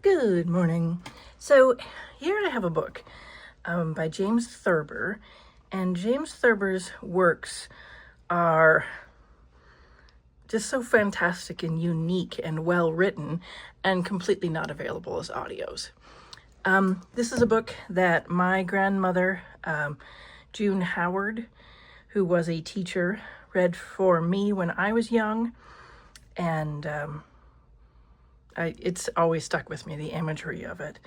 Good morning. So here I have a book by James Thurber, and James Thurber's works are just so fantastic and unique and well written and completely not available as audios. This is a book that my grandmother, June Howard, who was a teacher, read for me when I was young, and it's always stuck with me, the imagery of it.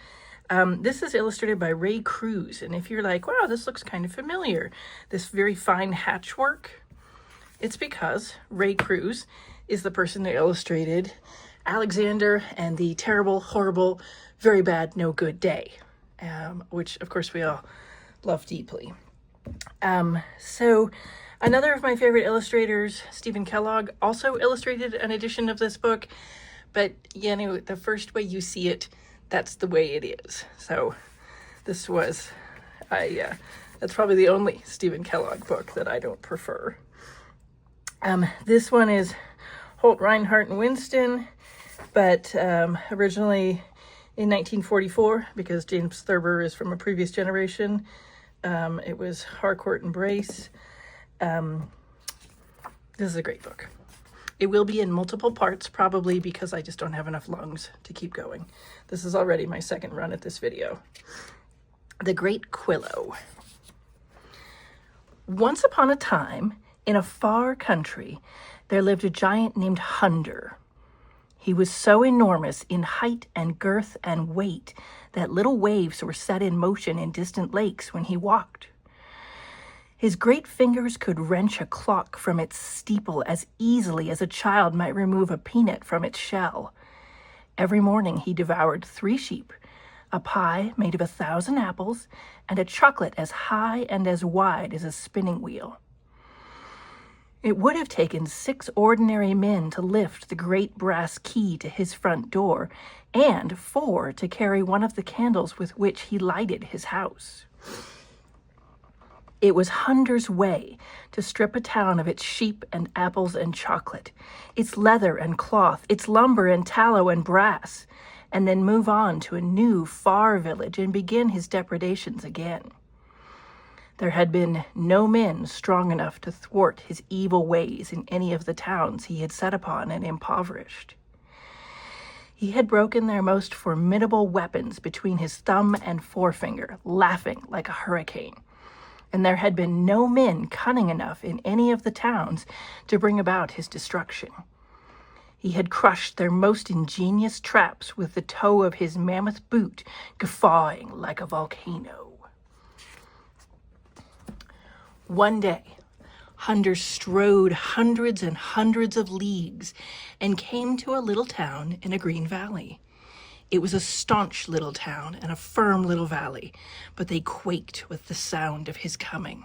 This is illustrated by Cruz, and if you're like, wow, this looks kind of familiar, this very fine hatchwork, it's because Cruz is the person that illustrated Alexander and the terrible, horrible, very bad, no good day, which of course we all love deeply. So another of my favorite illustrators, Stephen Kellogg, also illustrated an edition of this book, but you know, the first way you see it, that's the way it is. So this was, that's probably the only Stephen Kellogg book that I don't prefer. This one is Holt, Reinhardt, and Winston, but originally in 1944, because James Thurber is from a previous generation, it was Harcourt and Brace. This is a great book. It will be in multiple parts, probably because I just don't have enough lungs to keep going. This is already my second run at this video. The Great Quillow. Once upon a time, in a far country, there lived a giant named Hunder. He was so enormous in height and girth and weight that little waves were set in motion in distant lakes when he walked. His great fingers could wrench a clock from its steeple as easily as a child might remove a peanut from its shell. Every morning he devoured 3 sheep, a pie made of 1,000 apples, and a chocolate as high and as wide as a spinning wheel. It would have taken 6 ordinary men to lift the great brass key to his front door, and 4 to carry one of the candles with which he lighted his house. It was Hunder's way to strip a town of its sheep and apples and chocolate, its leather and cloth, its lumber and tallow and brass, and then move on to a new, far village and begin his depredations again. There had been no men strong enough to thwart his evil ways in any of the towns he had set upon and impoverished. He had broken their most formidable weapons between his thumb and forefinger, laughing like a hurricane. And there had been no men cunning enough in any of the towns to bring about his destruction. He had crushed their most ingenious traps with the toe of his mammoth boot, guffawing like a volcano. One day, Hunder strode hundreds and hundreds of leagues and came to a little town in a green valley. It was a staunch little town and a firm little valley, but they quaked with the sound of his coming.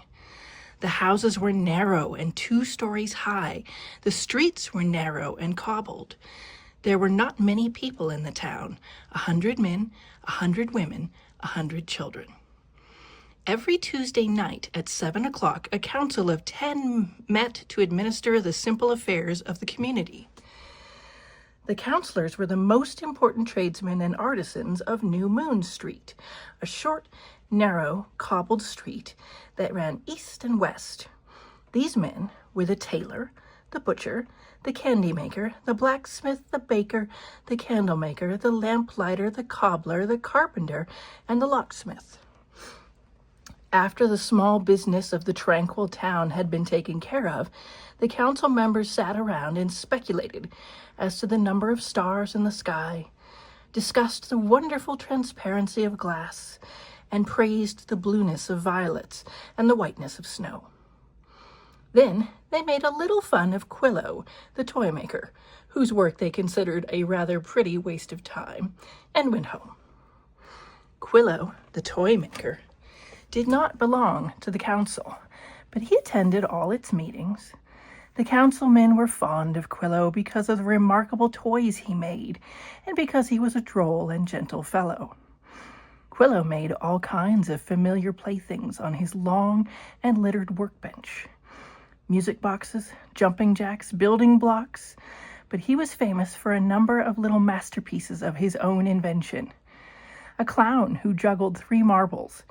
The houses were narrow and 2 stories high. The streets were narrow and cobbled. There were not many people in the town, 100 men, 100 women, 100 children. Every Tuesday night at 7 o'clock, a council of 10 met to administer the simple affairs of the community. The councilors were the most important tradesmen and artisans of New Moon Street, a short, narrow, cobbled street that ran east and west. These men were the tailor, the butcher, the candy maker, the blacksmith, the baker, the candle maker, the lamplighter, the cobbler, the carpenter, and the locksmith. After the small business of the tranquil town had been taken care of, the council members sat around and speculated as to the number of stars in the sky, discussed the wonderful transparency of glass, and praised the blueness of violets and the whiteness of snow. Then they made a little fun of Quillow, the toy maker, whose work they considered a rather pretty waste of time, and went home. Quillow, the toy maker, did not belong to the council, but he attended all its meetings. The councilmen were fond of Quillow because of the remarkable toys he made, and because he was a droll and gentle fellow. Quillow made all kinds of familiar playthings on his long and littered workbench. Music boxes, jumping jacks, building blocks, but he was famous for a number of little masterpieces of his own invention. A clown who juggled 3 marbles,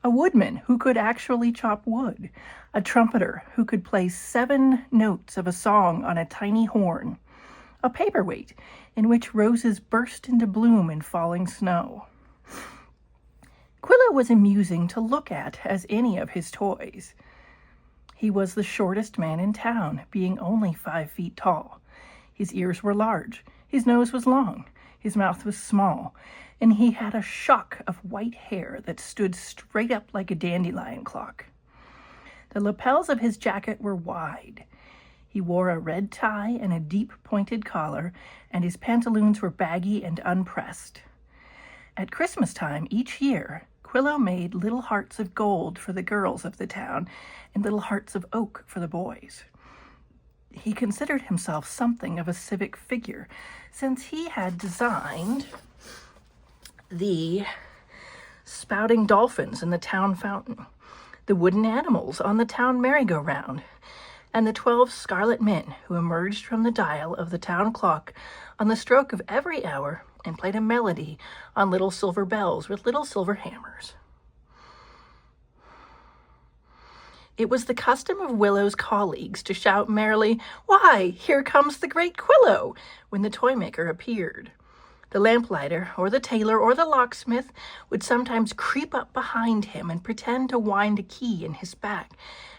a woodman who could actually chop wood, a trumpeter who could play 7 notes of a song on a tiny horn, a paperweight in which roses burst into bloom in falling snow. Quillow was amusing to look at as any of his toys. He was the shortest man in town, being only 5 feet tall. His ears were large, his nose was long, his mouth was small, and he had a shock of white hair that stood straight up like a dandelion clock. The lapels of his jacket were wide. He wore a red tie and a deep pointed collar, and his pantaloons were baggy and unpressed. At Christmas time each year, Quillow made little hearts of gold for the girls of the town and little hearts of oak for the boys. He considered himself something of a civic figure, since he had designed the spouting dolphins in the town fountain, the wooden animals on the town merry-go-round, and the 12 scarlet men who emerged from the dial of the town clock on the stroke of every hour and played a melody on little silver bells with little silver hammers. It was the custom of Willow's colleagues to shout merrily, "Why, here comes the great Quillow," when the toy maker appeared. The lamplighter, or the tailor, or the locksmith would sometimes creep up behind him and pretend to wind a key in his back,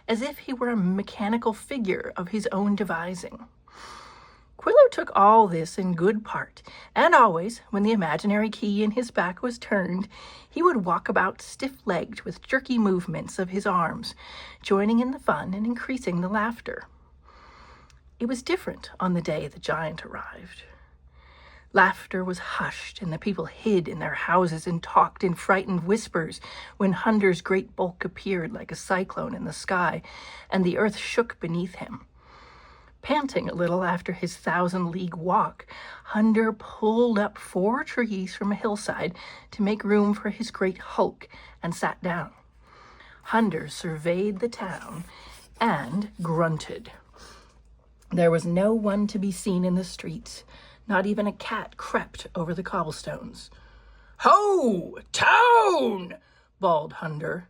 as if he were a mechanical figure of his own devising. Quillow took all this in good part, and always, when the imaginary key in his back was turned, he would walk about stiff-legged with jerky movements of his arms, joining in the fun and increasing the laughter. It was different on the day the giant arrived. Laughter was hushed, and the people hid in their houses and talked in frightened whispers when Hunder's great bulk appeared like a cyclone in the sky, and the earth shook beneath him. Panting a little after his 1,000-league walk, Hunder pulled up 4 trees from a hillside to make room for his great hulk and sat down. Hunder surveyed the town and grunted. There was no one to be seen in the streets. Not even a cat crept over the cobblestones. "Ho, town!" bawled Hunder.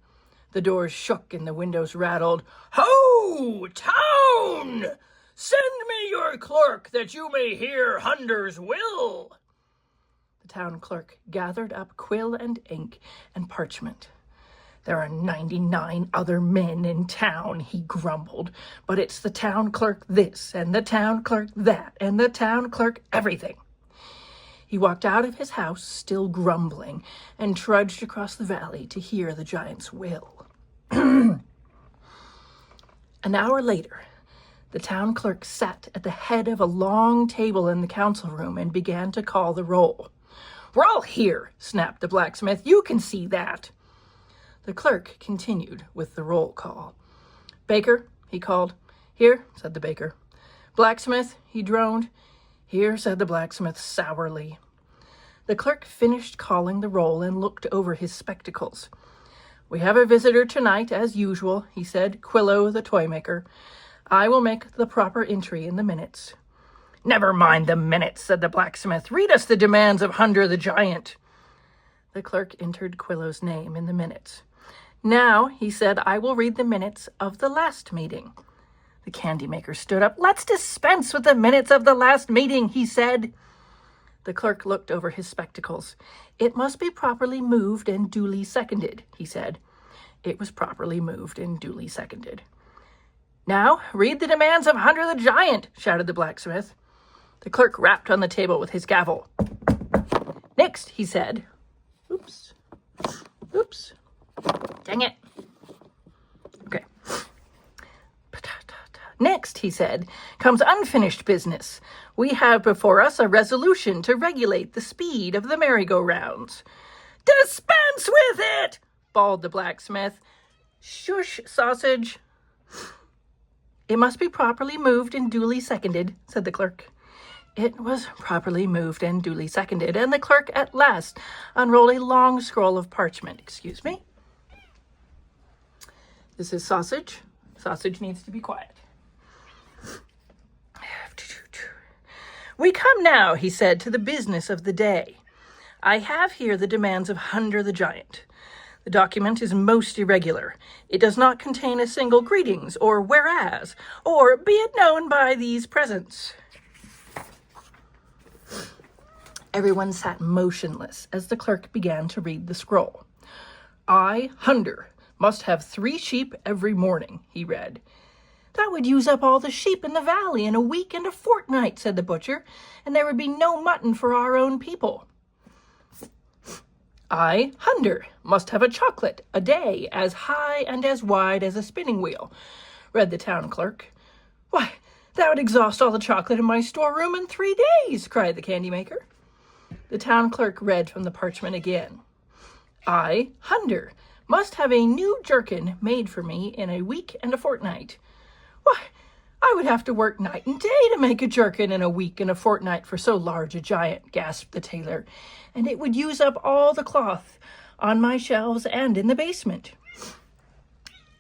The doors shook and the windows rattled. "Ho, town! Send me your clerk that you may hear Hunder's will." The town clerk gathered up quill and ink and parchment. "There are 99 other men in town," he grumbled, "but it's the town clerk this, and the town clerk that, and the town clerk everything." He walked out of his house, still grumbling, and trudged across the valley to hear the giant's will. An hour later, the town clerk sat at the head of a long table in the council room and began to call the roll. "We're all here," snapped the blacksmith. "You can see that." The clerk continued with the roll call. "Baker," he called. "Here," said the baker. "Blacksmith," he droned. "Here," said the blacksmith sourly. The clerk finished calling the roll and looked over his spectacles. "We have a visitor tonight, as usual," he said. "Quillow, the toy maker. I will make the proper entry in the minutes." "Never mind the minutes," said the blacksmith. "Read us the demands of Hunder the giant." The clerk entered Quillow's name in the minutes. "Now," he said, "I will read the minutes of the last meeting." The candy maker stood up. "Let's dispense with the minutes of the last meeting," he said. The clerk looked over his spectacles. "It must be properly moved and duly seconded," he said. It was properly moved and duly seconded. "Now, read the demands of Hunder the giant," shouted the blacksmith. The clerk rapped on the table with his gavel. "Next," he said. Oops. Dang it. Okay. "Next," he said, "comes unfinished business. We have before us a resolution to regulate the speed of the merry-go-rounds." "Dispense with it!" bawled the blacksmith. "Shush, sausage." "It must be properly moved and duly seconded," said the clerk. It was properly moved and duly seconded, and the clerk at last unrolled a long scroll of parchment. Excuse me. This is sausage. Sausage needs to be quiet. "We come now," he said, "to the business of the day. I have here the demands of Hunder the Giant. The document is most irregular. It does not contain a single greetings, or whereas, or be it known by these presents." Everyone sat motionless as the clerk began to read the scroll. "I, Hunder, must have 3 sheep every morning," he read. "That would use up all the sheep in the valley in a week and a fortnight," said the butcher, "and there would be no mutton for our own people." "I, Hunder, must have a chocolate a day as high and as wide as a spinning wheel," read the town clerk. "Why, that would exhaust all the chocolate in my storeroom in 3 days," cried the candy maker. The town clerk read from the parchment again. "I, Hunder, must have a new jerkin made for me in a week and a fortnight." "Why, I would have to work night and day to make a jerkin in a week and a fortnight for so large a giant," gasped the tailor, "and it would use up all the cloth on my shelves and in the basement."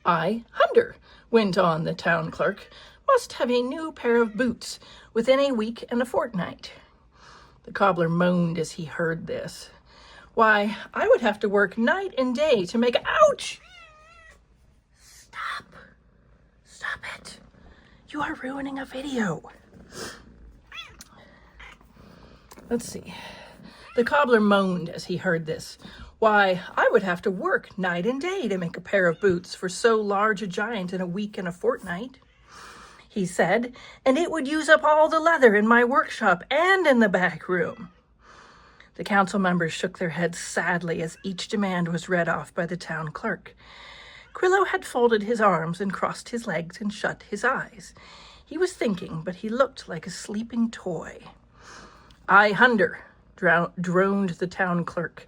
"I, Hunder," went on the town clerk, "must have a new pair of boots within a week and a fortnight." The cobbler moaned as he heard this. "Why, I would have to work night and day to make ouch!" Stop it. You are ruining a video. Let's see. The cobbler moaned as he heard this. "Why, I would have to work night and day to make a pair of boots for so large a giant in a week and a fortnight," he said, "and it would use up all the leather in my workshop and in the back room." The council members shook their heads sadly as each demand was read off by the town clerk. Quillow had folded his arms and crossed his legs and shut his eyes. He was thinking, but he looked like a sleeping toy. "I, Hunder," droned the town clerk,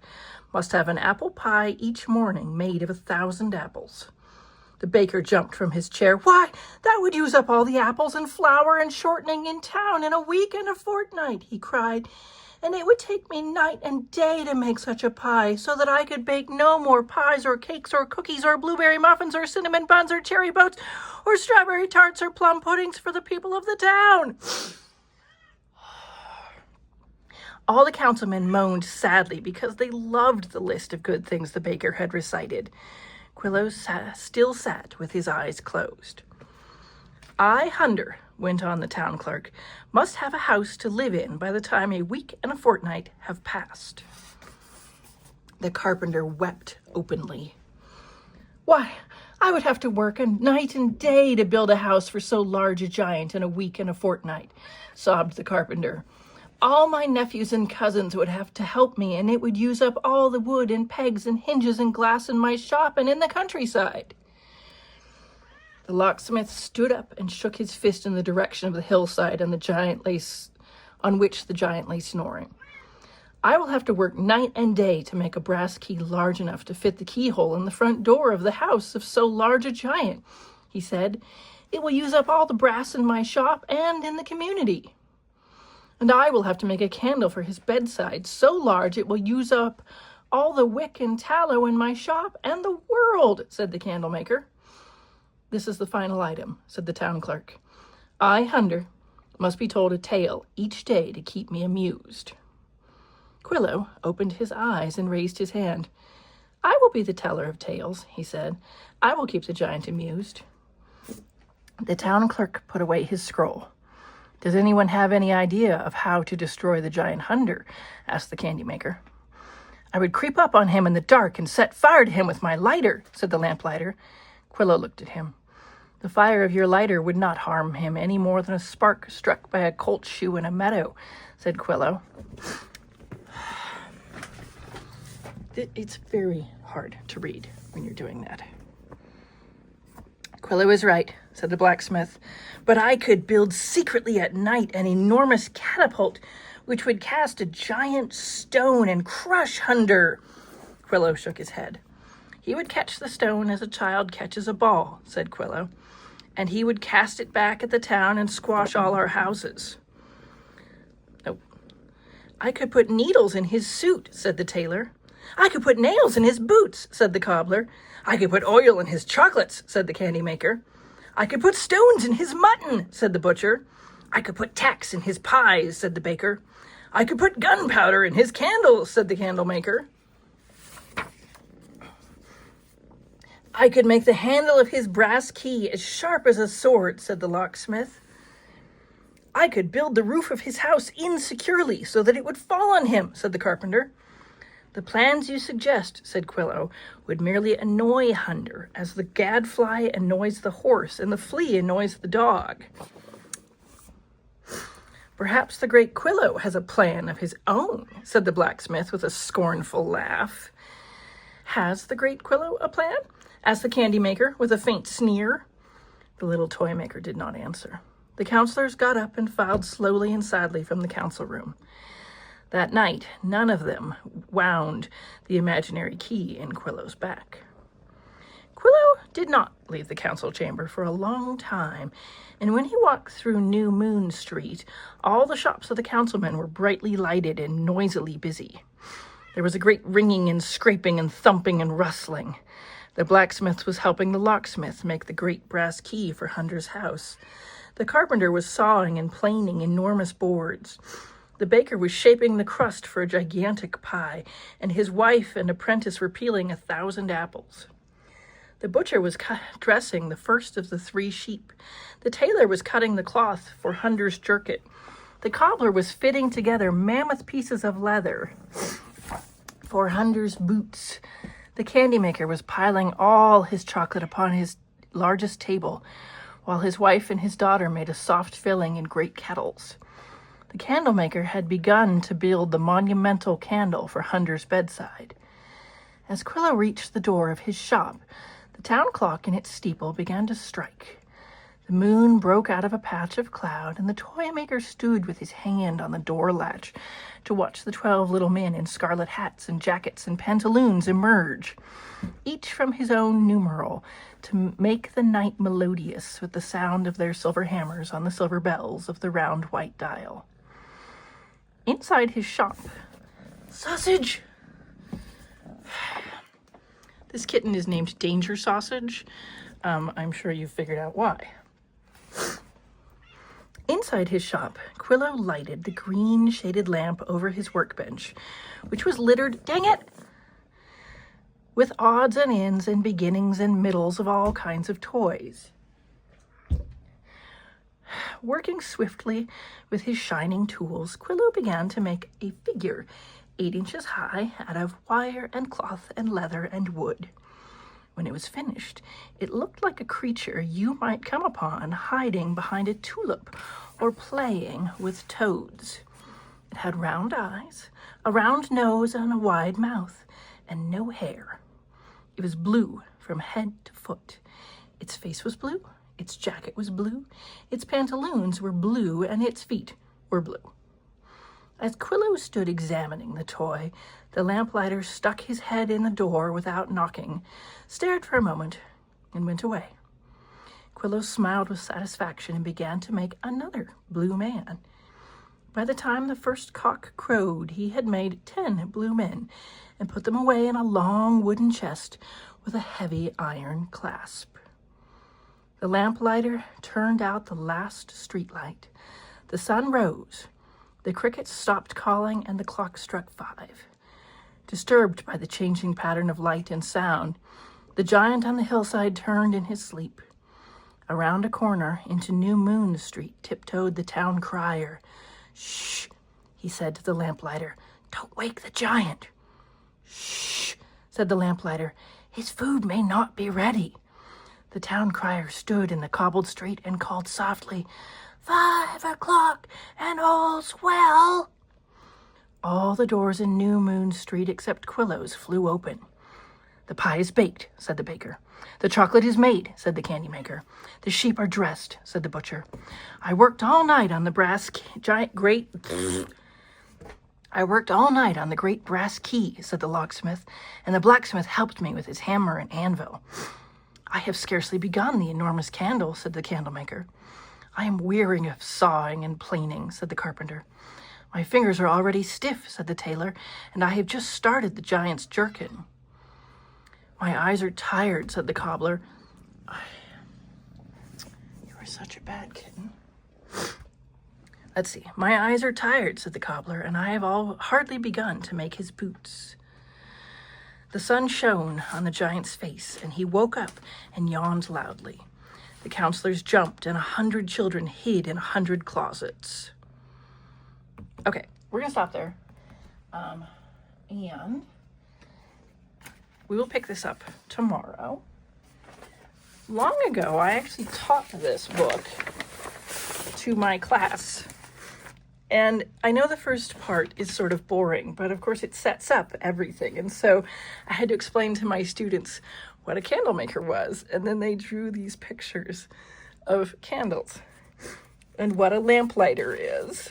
"must have an apple pie each morning made of 1,000 apples." The baker jumped from his chair. "Why, that would use up all the apples and flour and shortening in town in a week and a fortnight," he cried. "And it would take me night and day to make such a pie, so that I could bake no more pies or cakes or cookies or blueberry muffins or cinnamon buns or cherry boats or strawberry tarts or plum puddings for the people of the town." All the councilmen moaned sadly because they loved the list of good things the baker had recited. Quillow still sat with his eyes closed. "I, Hunder," went on the town clerk, "must have a house to live in by the time a week and a fortnight have passed." The carpenter wept openly. "Why, I would have to work a night and day to build a house for so large a giant in a week and a fortnight," sobbed the carpenter. "All my nephews and cousins would have to help me, and it would use up all the wood and pegs and hinges and glass in my shop and in the countryside." The locksmith stood up and shook his fist in the direction of the hillside on which the giant lay snoring. "I will have to work night and day to make a brass key large enough to fit the keyhole in the front door of the house of so large a giant," he said. "It will use up all the brass in my shop and in the community." "And I will have to make a candle for his bedside so large it will use up all the wick and tallow in my shop and the world," said the candle maker. "This is the final item," said the town clerk. "I, Hunder, must be told a tale each day to keep me amused." Quillow opened his eyes and raised his hand. "I will be the teller of tales," he said. "I will keep the giant amused." The town clerk put away his scroll. "Does anyone have any idea of how to destroy the giant Hunder?" asked the candy maker. "I would creep up on him in the dark and set fire to him with my lighter," said the lamplighter. Quillow looked at him. "The fire of your lighter would not harm him any more than a spark struck by a colt's shoe in a meadow," said Quillow. It's very hard to read when you're doing that. "Quillow is right," said the blacksmith, "but I could build secretly at night an enormous catapult which would cast a giant stone and crush Hunder." Quillow shook his head. "He would catch the stone as a child catches a ball," said Quillow, "and he would cast it back at the town and squash all our houses." "Oh, I could put needles in his suit," said the tailor. "I could put nails in his boots," said the cobbler. "I could put oil in his chocolates," said the candy maker. "I could put stones in his mutton," said the butcher. I could put tacks in his pies, said the baker. I could put gunpowder in his candles, said the candle maker. I could make the handle of his brass key as sharp as a sword, said the locksmith. I could build the roof of his house insecurely so that it would fall on him, said the carpenter. The plans you suggest, said Quillow, would merely annoy Hunder, as the gadfly annoys the horse and the flea annoys the dog. Perhaps the great Quillow has a plan of his own, said the blacksmith with a scornful laugh. Has the great Quillow a plan? Asked the candy maker with a faint sneer. The little toy maker did not answer. The counselors got up and filed slowly and sadly from the council room. That night, none of them wound the imaginary key in Quillow's back. Quillow did not leave the council chamber for a long time, and when he walked through New Moon Street, all the shops of the councilmen were brightly lighted and noisily busy. There was a great ringing and scraping and thumping and rustling. The blacksmith was helping the locksmith make the great brass key for Hunder's house. The carpenter was sawing and planing enormous boards. The baker was shaping the crust for a gigantic pie, and his wife and apprentice were peeling 1,000 apples. The butcher was dressing the first of the 3 sheep. The tailor was cutting the cloth for Hunder's jerkin. The cobbler was fitting together mammoth pieces of leather for Hunder's boots. The candy maker was piling all his chocolate upon his largest table, while his wife and his daughter made a soft filling in great kettles. The candle maker had begun to build the monumental candle for Hunder's bedside. As Quillow reached the door of his shop, the town clock in its steeple began to strike. The moon broke out of a patch of cloud, and the toy maker stood with his hand on the door latch to watch the 12 little men in scarlet hats and jackets and pantaloons emerge, each from his own numeral, to make the night melodious with the sound of their silver hammers on the silver bells of the round white dial. Inside his shop, Sausage! This kitten is named Danger Sausage. I'm sure you've figured out why. Inside his shop, Quillow lighted the green shaded lamp over his workbench, which was littered, dang it, with odds and ends and beginnings and middles of all kinds of toys. Working swiftly with his shining tools, Quillow began to make a figure 8 inches high out of wire and cloth and leather and wood. When it was finished, it looked like a creature you might come upon hiding behind a tulip or playing with toads. It had round eyes, a round nose, and a wide mouth, and no hair. It was blue from head to foot. Its face was blue, its jacket was blue, its pantaloons were blue, and its feet were blue. As Quillow stood examining the toy, the lamplighter stuck his head in the door without knocking, stared for a moment, and went away. Quillow smiled with satisfaction and began to make another blue man. By the time the first cock crowed, he had made 10 blue men and put them away in a long wooden chest with a heavy iron clasp. The lamplighter turned out the last streetlight. The sun rose. The crickets stopped calling, and the clock struck 5. Disturbed by the changing pattern of light and sound, the giant on the hillside turned in his sleep. Around a corner into New Moon Street tiptoed the town crier. "Shh," he said to the lamplighter. "Don't wake the giant." "Shh," said the lamplighter. "His food may not be ready." The town crier stood in the cobbled street and called softly, 5 o'clock and all's well. All the doors in New Moon Street except Quillow's flew open. "The pie is baked," said the baker. "The chocolate is made," said the candy maker. "The sheep are dressed," said the butcher. I worked all night on the great brass key," said the locksmith, "and the blacksmith helped me with his hammer and anvil." "I have scarcely begun the enormous candle," said the candle maker. "I am weary of sawing and planing," said the carpenter. "My fingers are already stiff," said the tailor, "and I have just started the giant's jerkin." "My eyes are tired," said the cobbler. "You are such a bad kitten." Let's see. My eyes are tired, said the cobbler, and I have hardly begun to make his boots. The sun shone on the giant's face, and he woke up and yawned loudly. The counselors jumped, and 100 children hid in 100 closets. Okay, we're going to stop there. And we will pick this up tomorrow. Long ago, I actually taught this book to my class. And I know the first part is sort of boring, but of course it sets up everything. And so I had to explain to my students what a candle maker was. And then they drew these pictures of candles and what a lamplighter is.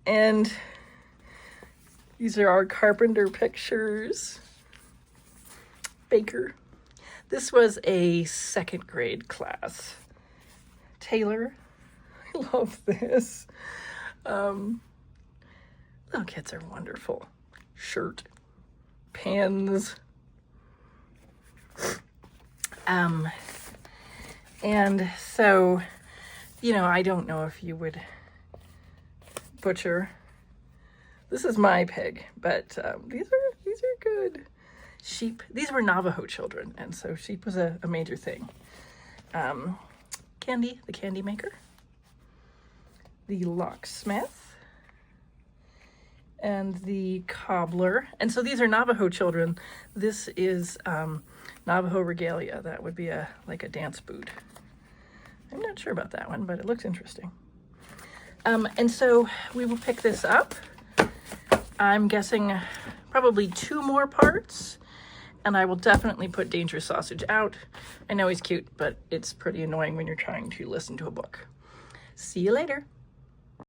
And these are our carpenter pictures. Baker. This was a second grade class. Taylor. I love this. Little kids are wonderful. Shirt. Pens. And so, I don't know if you would butcher. This is my pig, but these are good. Sheep. These were Navajo children, and so sheep was a major thing. Candy, the candy maker. The locksmith. And the cobbler. And so these are Navajo children. This is Navajo regalia. That would be like a dance boot. I'm not sure about that one, but it looks interesting. And so we will pick this up. I'm guessing probably 2 more parts, and I will definitely put Dangerous Sausage out. I know he's cute, but it's pretty annoying when you're trying to listen to a book. See you later.